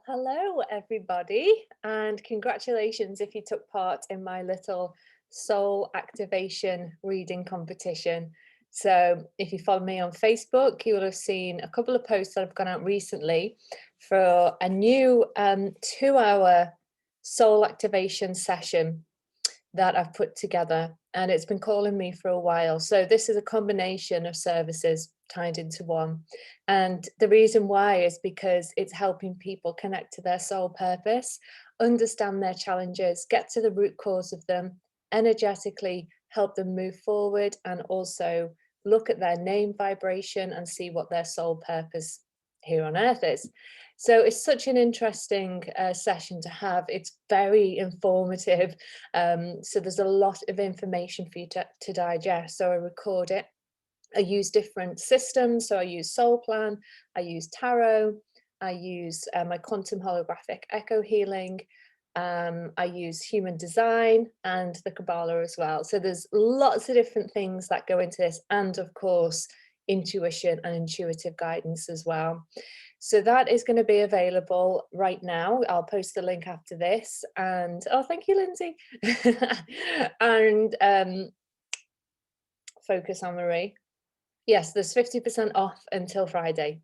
Hello, everybody, and congratulations if you took part in my little soul activation reading competition. So, if you follow me on Facebook, you will have seen a couple of posts that have gone out recently for a new 2 hour soul activation session that I've put together, and it's been calling me for a while. So this is a combination of services tied into one. And the reason why is because it's helping people connect to their soul purpose, understand their challenges, get to the root cause of them, energetically help them move forward, and also look at their name vibration and see what their soul purpose here on earth is. So it's such an interesting session to have. It's very informative. So there's a lot of information for you to digest. So I record it. I use different systems. So I use Soul Plan, I use Tarot, I use my quantum holographic echo healing. I use human design and the Kabbalah as well. So there's lots of different things that go into this, and of course, intuition and intuitive guidance as well. So that is going to be available right now. I'll post the link after this. And oh, thank you, Lindsay. And focus on Marie. Yes, there's 50% off until Friday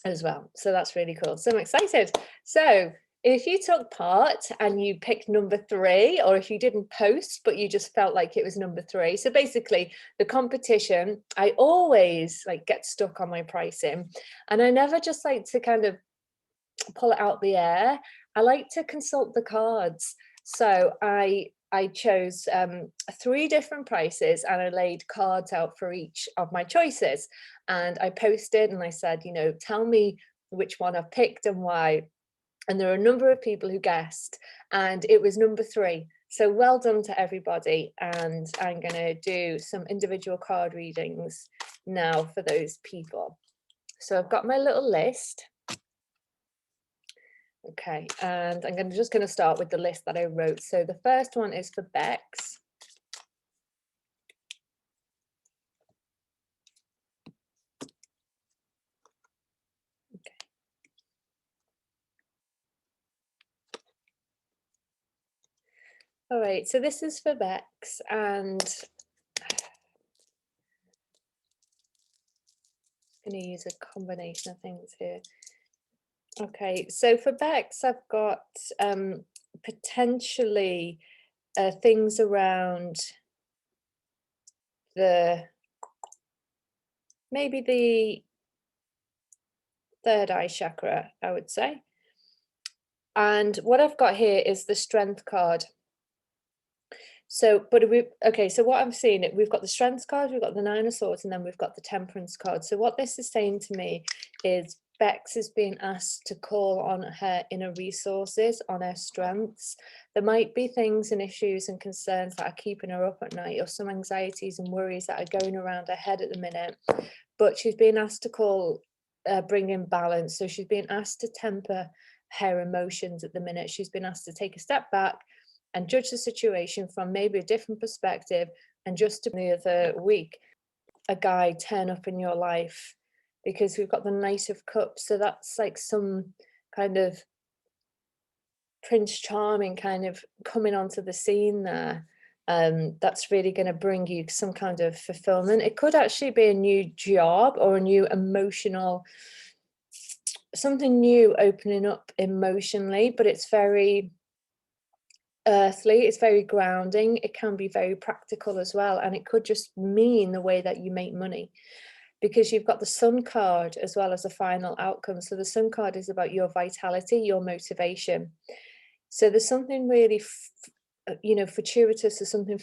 as well. So that's really cool. So I'm excited. So if you took part and you picked number 3, or if you didn't post, but you just felt like it was number 3. So basically the competition, I always like get stuck on my pricing, and I never just like to kind of pull it out the air. I like to consult the cards. So I chose 3 different prices, and I laid cards out for each of my choices. And I posted and I said, tell me which one I've picked and why. And there are a number of people who guessed, and it was number 3. So well done to everybody. And I'm going to do some individual card readings now for those people. So I've got my little list. Okay, and I'm just going to start with the list that I wrote. So the first one is for Bex. Okay. All right, so this is for Bex, and I'm going to use a combination of things here. Okay, so for Bex, I've got potentially things around maybe the third eye chakra, I would say. And what I've got here is the Strength card. So, so what I'm seeing, we've got the Strength card, we've got the Nine of Swords, and then we've got the Temperance card. So what this is saying to me is Bex is being asked to call on her inner resources, on her strengths. There might be things and issues and concerns that are keeping her up at night, or some anxieties and worries that are going around her head at the minute. But she's being asked to bring in balance. So she's being asked to temper her emotions at the minute. She's been asked to take a step back and judge the situation from maybe a different perspective. And just the other week, a guy turn up in your life, because we've got the Knight of Cups. So that's like some kind of Prince Charming kind of coming onto the scene there. That's really going to bring you some kind of fulfillment. It could actually be a new job or a new emotional, something new opening up emotionally, but it's very earthly, it's very grounding. It can be very practical as well, and it could just mean the way that you make money, because you've got the Sun card as well as the final outcome. So the Sun card is about your vitality, your motivation. So there's something really fortuitous, there's something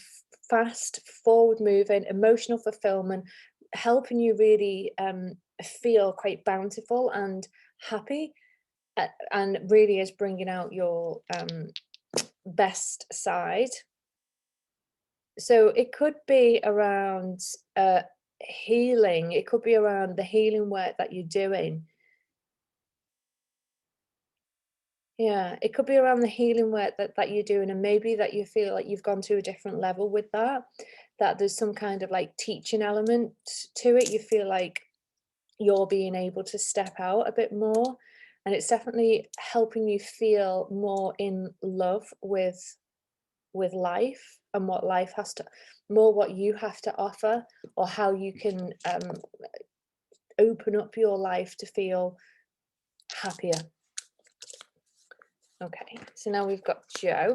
fast, forward moving, emotional fulfillment, helping you really feel quite bountiful and happy, and really is bringing out your best side. So it could be around healing. It could be around the healing work that you're doing. Yeah, it could be around the healing work that you're doing, and maybe that you feel like you've gone to a different level with that there's some kind of like teaching element to it. You feel like you're being able to step out a bit more. and it's definitely helping you feel more in love with life and what life has to, more what you have to offer, or how you can open up your life to feel happier. Okay, so now we've got Joe.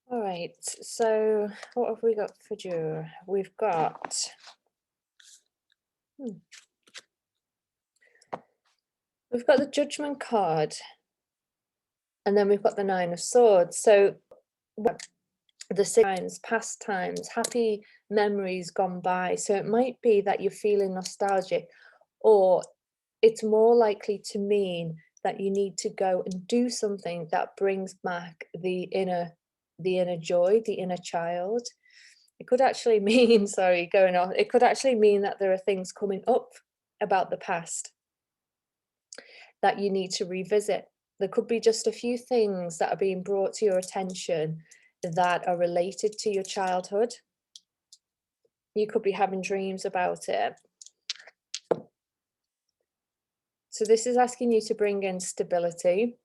All right, so what have we got for Joe? We've got we've got the Judgment card, and then we've got the Nine of Swords. So the times, past times, happy memories gone by. So it might be that you're feeling nostalgic, or it's more likely to mean that you need to go and do something that brings back the inner joy, the inner child. It could actually mean, sorry, going on, it could actually mean that there are things coming up about the past that you need to revisit. There could be just a few things that are being brought to your attention that are related to your childhood. You could be having dreams about it. So this is asking you to bring in stability.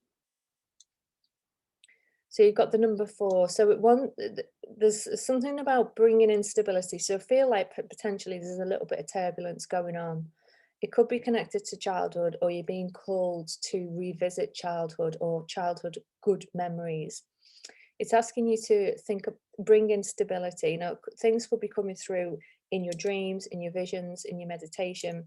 So you've got the number 4. So there's something about bringing in stability. So I feel like potentially there's a little bit of turbulence going on. It could be connected to childhood, or you're being called to revisit childhood or childhood good memories. It's asking you to bring in stability. Now, things could be coming through in your dreams, in your visions, in your meditation.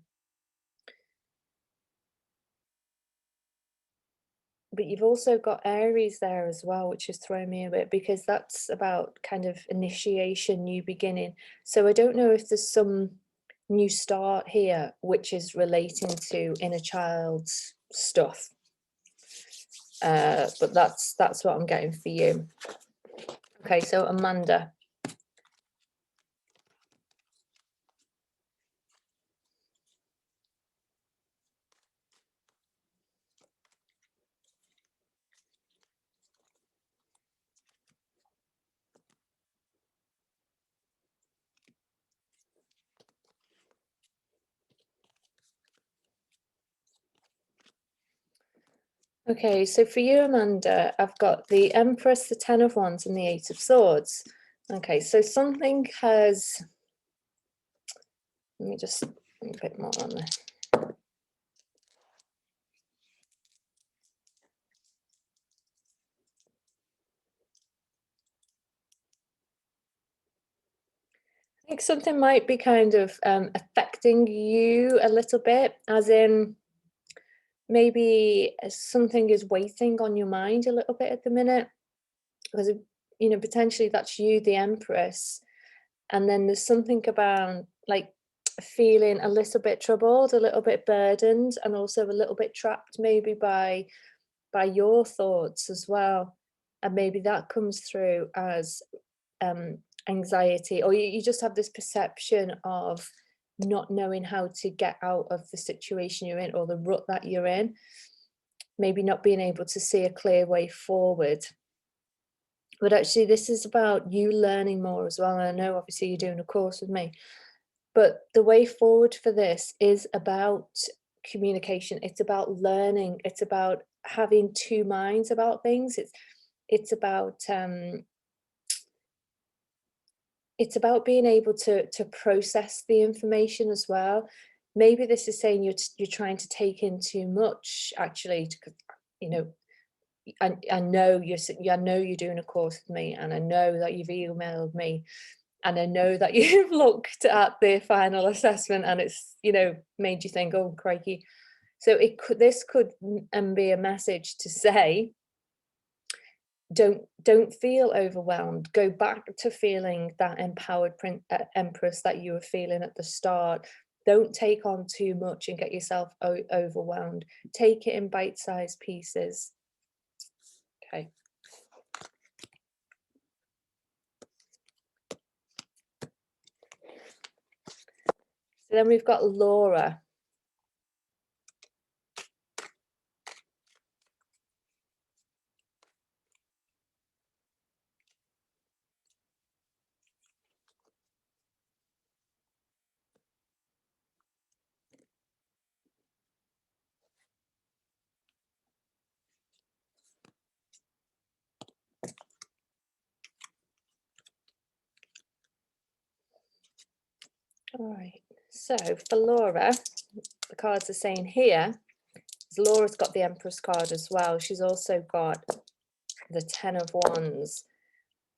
But you've also got Aries there as well, which is throwing me a bit, because that's about kind of initiation, new beginning. So I don't know if there's some new start here, which is relating to inner child's stuff. But that's what I'm getting for you. Okay, so Amanda. Okay, so for you, Amanda, I've got the Empress, the Ten of Wands, and the Eight of Swords. Okay, so something has, let me just a bit more on this. I think something might be kind of affecting you a little bit, as in maybe something is waiting on your mind a little bit at the minute, because potentially that's you, the Empress, and then there's something about like feeling a little bit troubled, a little bit burdened, and also a little bit trapped maybe by your thoughts as well, and maybe that comes through as anxiety, or you just have this perception of not knowing how to get out of the situation you're in, or the rut that you're in, maybe not being able to see a clear way forward. But actually this is about you learning more as well, and I know obviously you're doing a course with me, but the way forward for this is about communication. It's about learning. It's about having two minds about things. It's about being able to process the information as well. Maybe this is saying you're trying to take in too much, actually, you know. I know I know you're doing a course with me, and I know that you've emailed me, and I know that you've looked at the final assessment, and it's made you think, oh crikey. So this could be a message to say, don't feel overwhelmed. Go back to feeling that empowered Empress that you were feeling at the start. Don't take on too much and get yourself overwhelmed. Take it in bite-sized pieces. Okay. Then we've got Laura. All right, so for Laura, the cards are saying here, Laura's got the Empress card as well. She's also got the 10 of Wands.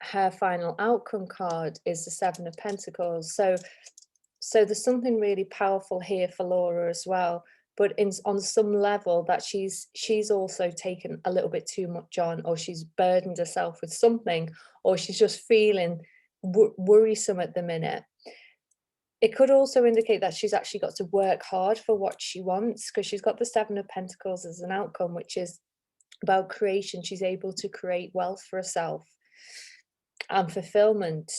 Her final outcome card is the 7 of Pentacles. So there's something really powerful here for Laura as well. But on some level that she's also taken a little bit too much on, or she's burdened herself with something, or she's just feeling worrisome at the minute. It could also indicate that she's actually got to work hard for what she wants, because she's got the 7 of Pentacles as an outcome, which is about creation. She's able to create wealth for herself and fulfillment,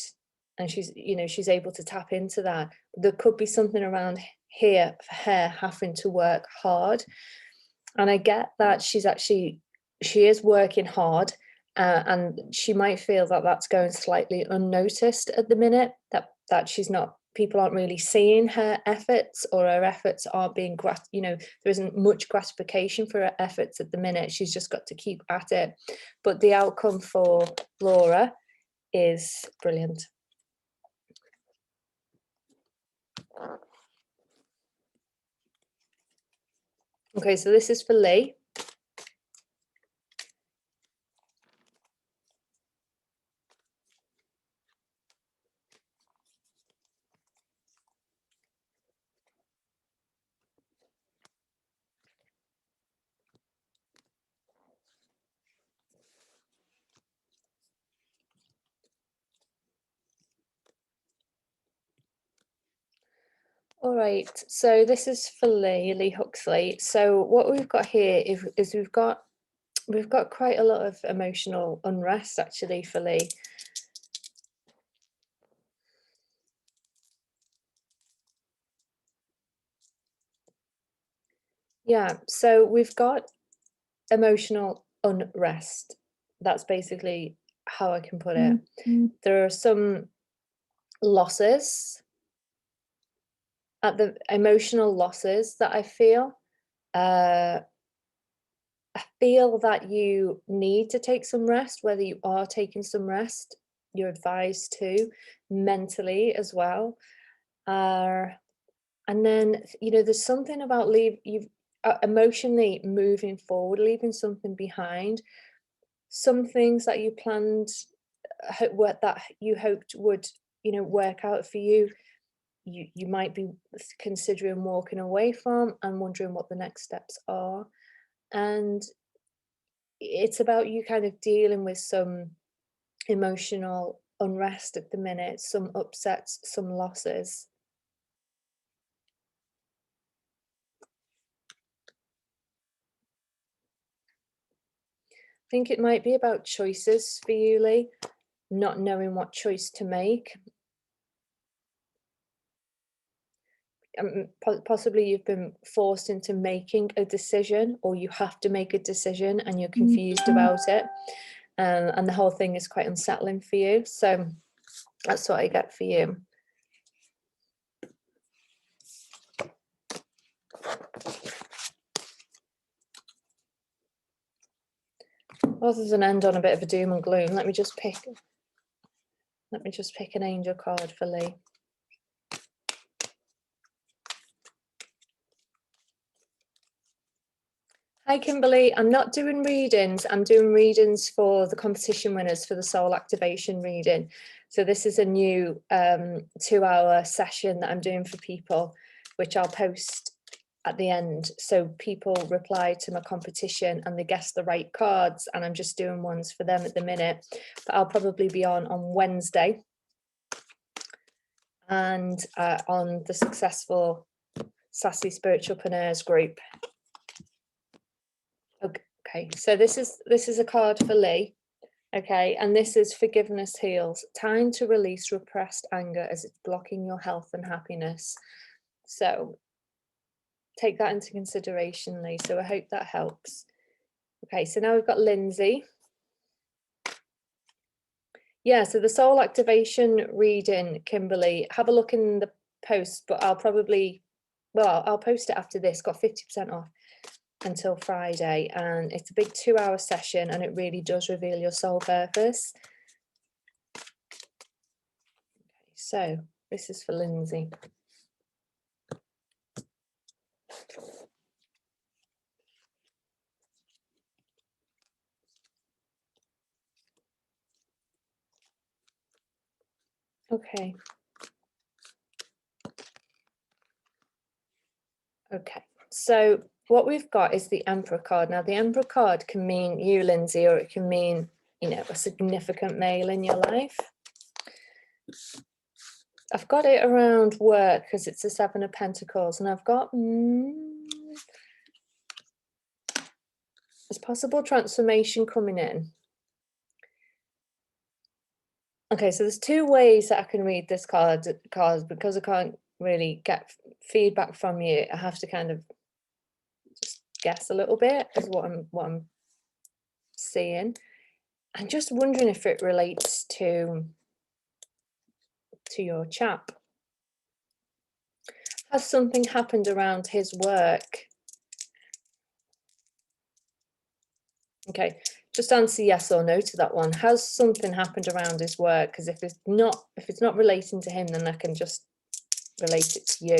and she's able to tap into that. There could be something around here for her having to work hard, and I get that she is working hard, and she might feel that that's going slightly unnoticed at the minute, that she's not, people aren't really seeing her efforts, or her efforts aren't being there isn't much gratification for her efforts at the minute. She's just got to keep at it. But the outcome for Laura is brilliant. Okay, so this is for Lee. All right, so this is for Lee Huxley. So what we've got here is we've got quite a lot of emotional unrest actually for Lee. Yeah, so we've got emotional unrest. That's basically how I can put it. There are some losses, at the emotional losses that I feel. I feel that you need to take some rest, whether you are taking some rest, you're advised to, mentally as well. And then, there's something about emotionally moving forward, leaving something behind, some things that you planned, that you hoped would, work out for you. You might be considering walking away from and wondering what the next steps are. And it's about you kind of dealing with some emotional unrest at the minute, some upsets, some losses. I think it might be about choices for you, Lee, not knowing what choice to make. Possibly you've been forced into making a decision, or you have to make a decision and you're confused about it. And the whole thing is quite unsettling for you. So that's what I get for you. Rather than end on a bit of a doom and gloom, let me just pick an angel card for Lee. Hi Kimberly, I'm not doing readings, I'm doing readings for the competition winners for the soul activation reading. So this is a new 2-hour session that I'm doing for people, which I'll post at the end. So people reply to my competition and they guess the right cards, and I'm just doing ones for them at the minute. But I'll probably be on Wednesday, and on the Successful Sassy Spiritualpreneurs group. Okay, so this is a card for Lee. Okay, and this is Forgiveness Heals. Time to release repressed anger as it's blocking your health and happiness. So take that into consideration, Lee. So I hope that helps. Okay, so now we've got Lindsay. Yeah, so the soul activation reading, Kimberly, have a look in the post, but I'll probably, well, I'll post it after this, got 50% off until Friday, and it's a big 2-hour session, and it really does reveal your soul purpose. Okay, so this is for Lindsay. Okay. Okay, so what we've got is the Emperor card. Now, the Emperor card can mean you, Lindsay, or it can mean, you know, a significant male in your life. I've got it around work because it's the 7 of Pentacles, and I've got there's possible transformation coming in. Okay, so there's 2 ways that I can read this card because I can't really get feedback from you. I have to kind of just guess a little bit as what I'm seeing. I'm just wondering if it relates to your chap. Has something happened around his work? Okay, just answer yes or no to that one. Has something happened around his work? Because if it's not relating to him, then I can just relate it to you.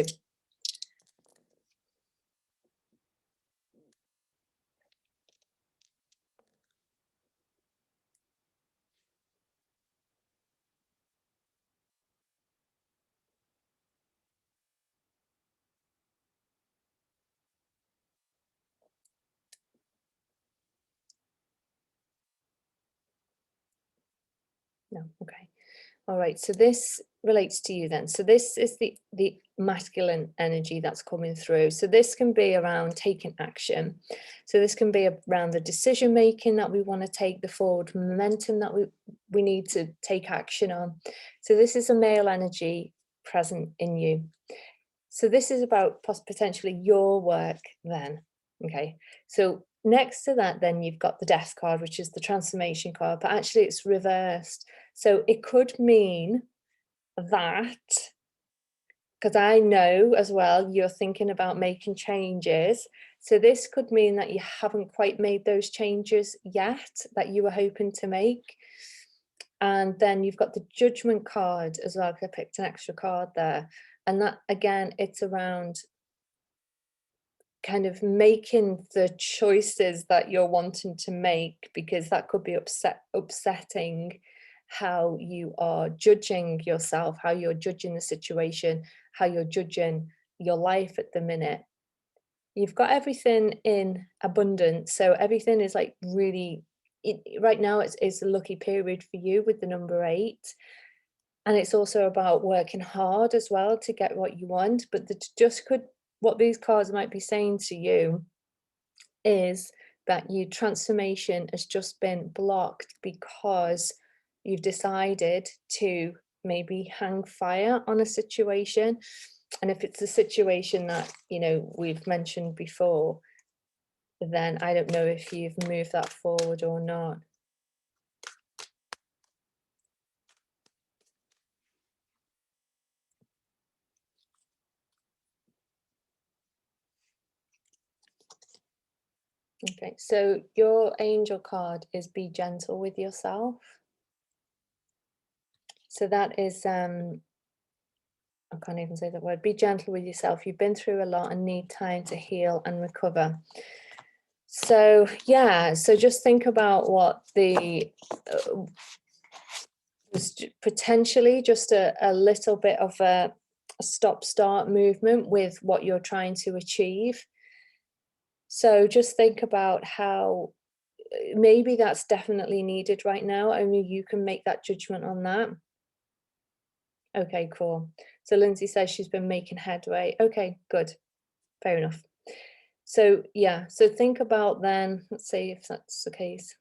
No, okay. All right, so this relates to you then. So this is the masculine energy that's coming through. So this can be around taking action. So this can be around the decision making that we want to take, the forward momentum that we need to take action on. So this is a male energy present in you. So this is about potentially your work then. Okay, so next to that, then you've got the Death card, which is the transformation card, but actually it's reversed. So it could mean that, because I know as well you're thinking about making changes. So this could mean that you haven't quite made those changes yet that you were hoping to make. And then you've got the Judgment card as well, because I picked an extra card there. And that, again, it's around kind of making the choices that you're wanting to make, because that could be upsetting how you are judging yourself, how you're judging the situation, how you're judging your life at the minute. You've got everything in abundance, so everything is like really right now it's a lucky period for you with the number 8, and it's also about working hard as well to get what you want. But what these cards might be saying to you is that your transformation has just been blocked because you've decided to maybe hang fire on a situation. And if it's a situation that, you know, we've mentioned before, then I don't know if you've moved that forward or not. Okay, so your angel card is be gentle with yourself. So that is, I can't even say that word, be gentle with yourself. You've been through a lot and need time to heal and recover. So, yeah, so just think about what the, potentially just a little bit of a stop-start movement with what you're trying to achieve. So just think about how maybe that's definitely needed right now. Only you can make that judgment on that. Okay, cool. So Lindsay says she's been making headway. Okay, good. Fair enough. So yeah, so think about then, let's see if that's the case.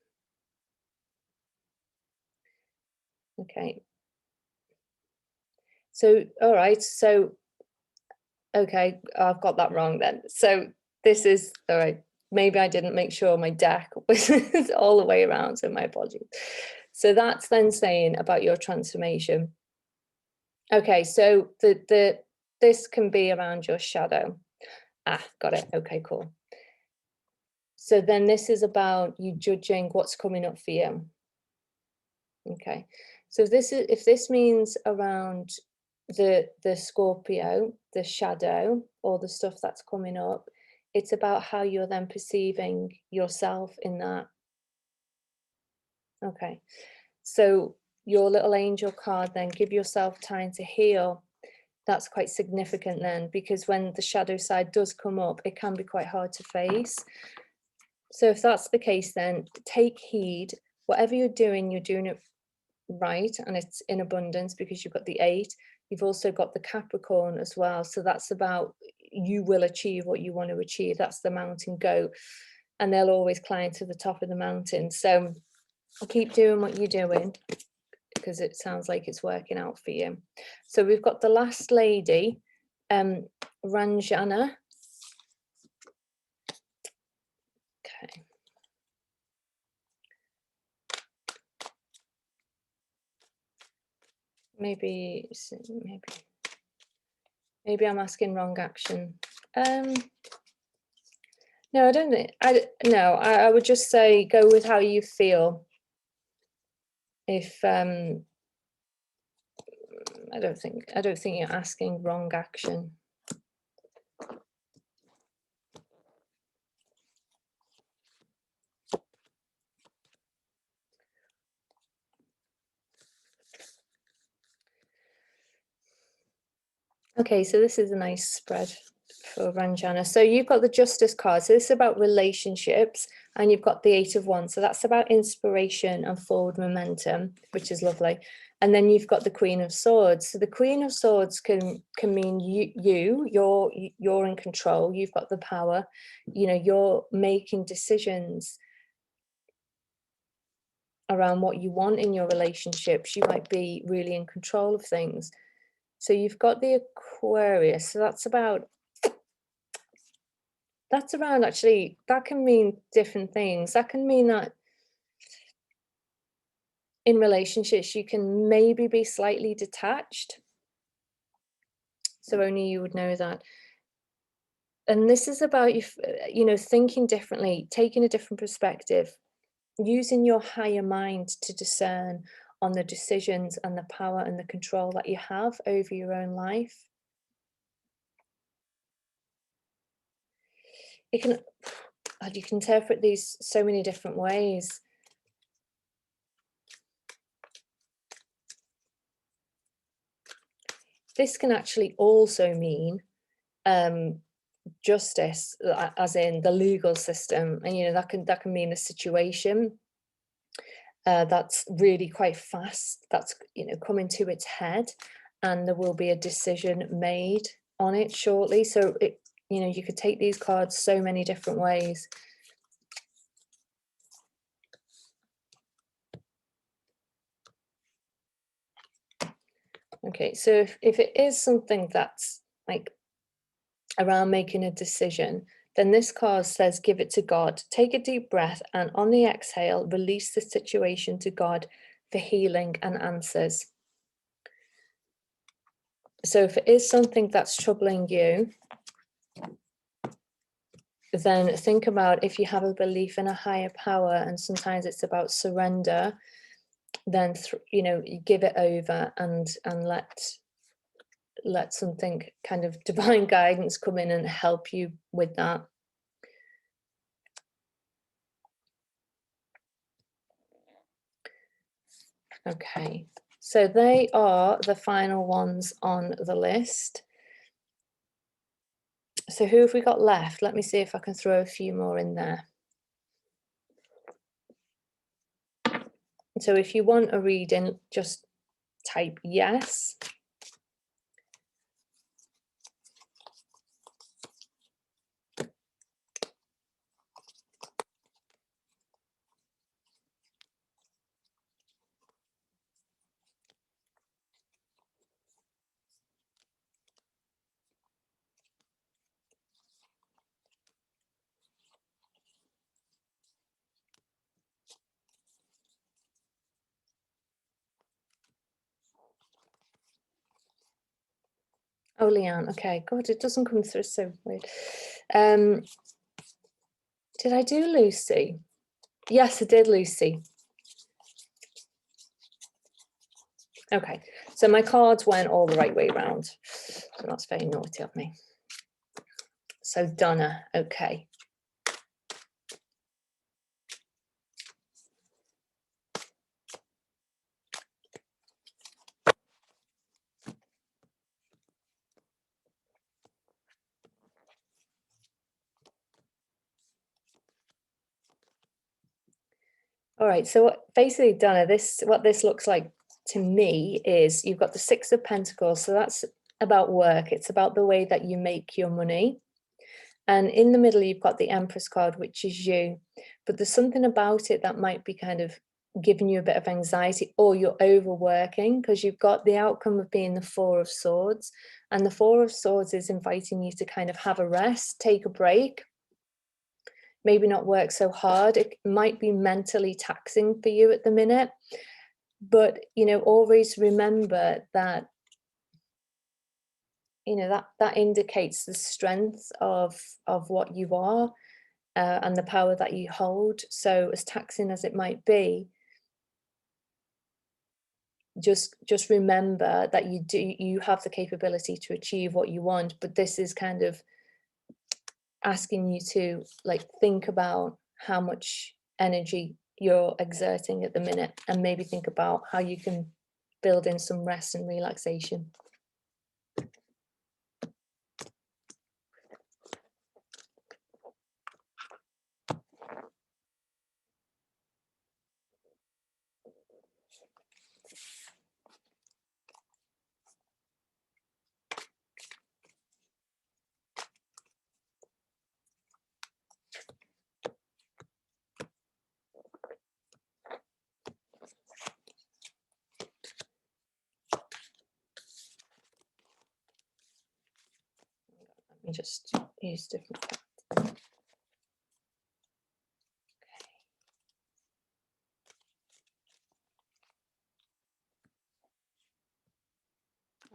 Okay. So, all right. So Okay, I've got that wrong then. So this is all right. Maybe I didn't make sure my deck was all the way around, so my apologies. So that's then saying about your transformation. Okay, so this can be around your shadow. Ah, got it. Okay, cool. So then this is about you judging what's coming up for you. Okay, so if this means around the Scorpio, the shadow, or the stuff that's coming up, it's about how you're then perceiving yourself in that. Okay, so your little angel card, then give yourself time to heal. That's quite significant then, because when the shadow side does come up, it can be quite hard to face. So if that's the case, then take heed. Whatever you're doing it right, and it's in abundance because you've got the 8. You've also got the Capricorn as well. So that's about you will achieve what you want to achieve. That's the mountain goat, and they'll always climb to the top of the mountain. So keep doing what you're doing because it sounds like it's working out for you. So we've got the last lady, Ranjana. Okay. Maybe I'm asking wrong action. No, I don't think. I would just say go with how you feel. If I don't think you're asking wrong action. Okay, so this is a nice spread for Ranjana. So you've got the Justice card. So this is about relationships, and you've got the 8 of Wands. So that's about inspiration and forward momentum, which is lovely. And then you've got the Queen of Swords. So the Queen of Swords can mean you're in control. You've got the power. You know, you're making decisions around what you want in your relationships. You might be really in control of things. So you've got the Aquarius. So that's around, actually, that can mean different things. That can mean that in relationships, you can maybe be slightly detached. So only you would know that. And this is about you know, thinking differently, taking a different perspective, using your higher mind to discern on the decisions and the power and the control that you have over your own life. You can interpret these so many different ways. This can actually also mean justice, as in the legal system, and you know that can mean a situation that's really quite fast, that's, you know, coming to its head, and there will be a decision made on it shortly. So it, you know, you could take these cards so many different ways. Okay, so if it is something that's like around making a decision, then this card says give it to God. Take a deep breath, and on the exhale, release the situation to God for healing and answers. So if it is something that's troubling you, then think about if you have a belief in a higher power, and sometimes it's about surrender, then you know, you give it over and let something kind of divine guidance come in and help you with that. Okay, so they are the final ones on the list. So who have we got left? Let me see if I can throw a few more in there. So if you want a reading, just type yes. Oh, Leanne. Okay. God, it doesn't come through. So weird. Did I do Lucy? Yes, I did Lucy. Okay. So my cards went all the right way around. So that's very naughty of me. So Donna. Okay. All right, so basically, Donna, what this looks like to me is you've got the Six of Pentacles, so that's about work. It's about the way that you make your money. And in the middle, you've got the Empress card, which is you. But there's something about it that might be kind of giving you a bit of anxiety, or you're overworking, because you've got the outcome of being the Four of Swords. And the Four of Swords is inviting you to kind of have a rest, take a break, maybe not work so hard. It might be mentally taxing for you at the minute, but always remember that that indicates the strength of what you are, and the power that you hold. So as taxing as it might be, just remember that you have the capability to achieve what you want, but this is kind of asking you to think about how much energy you're exerting at the minute, and maybe think about how you can build in some rest and relaxation. Let me just use different cards.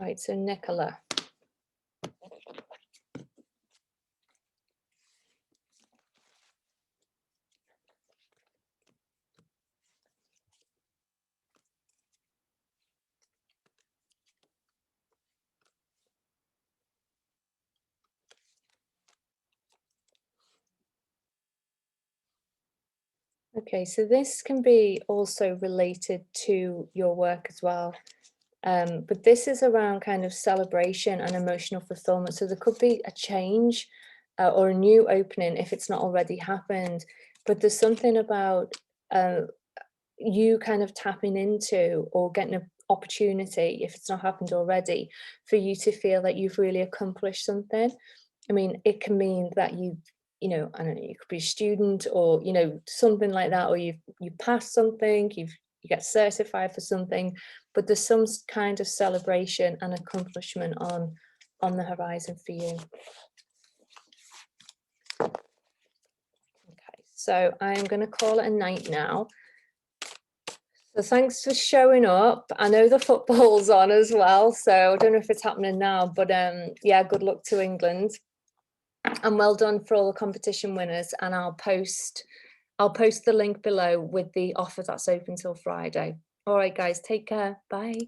All right, so Nicola. Okay, so this can be also related to your work as well. But this is around kind of celebration and emotional fulfillment. So there could be a change or a new opening if it's not already happened. But there's something about you kind of tapping into or getting an opportunity, if it's not happened already, for you to feel that you've really accomplished something. I mean, it can mean that I don't know, you could be a student, or something like that, or you pass something, you get certified for something, but there's some kind of celebration and accomplishment on the horizon for you. Okay, so I'm going to call it a night now. So thanks for showing up. I know the football's on as well, so I don't know if it's happening now, but yeah, good luck to England. And well done for all the competition winners, and I'll post the link below with the offer that's open till Friday. All right, guys, take care. Bye.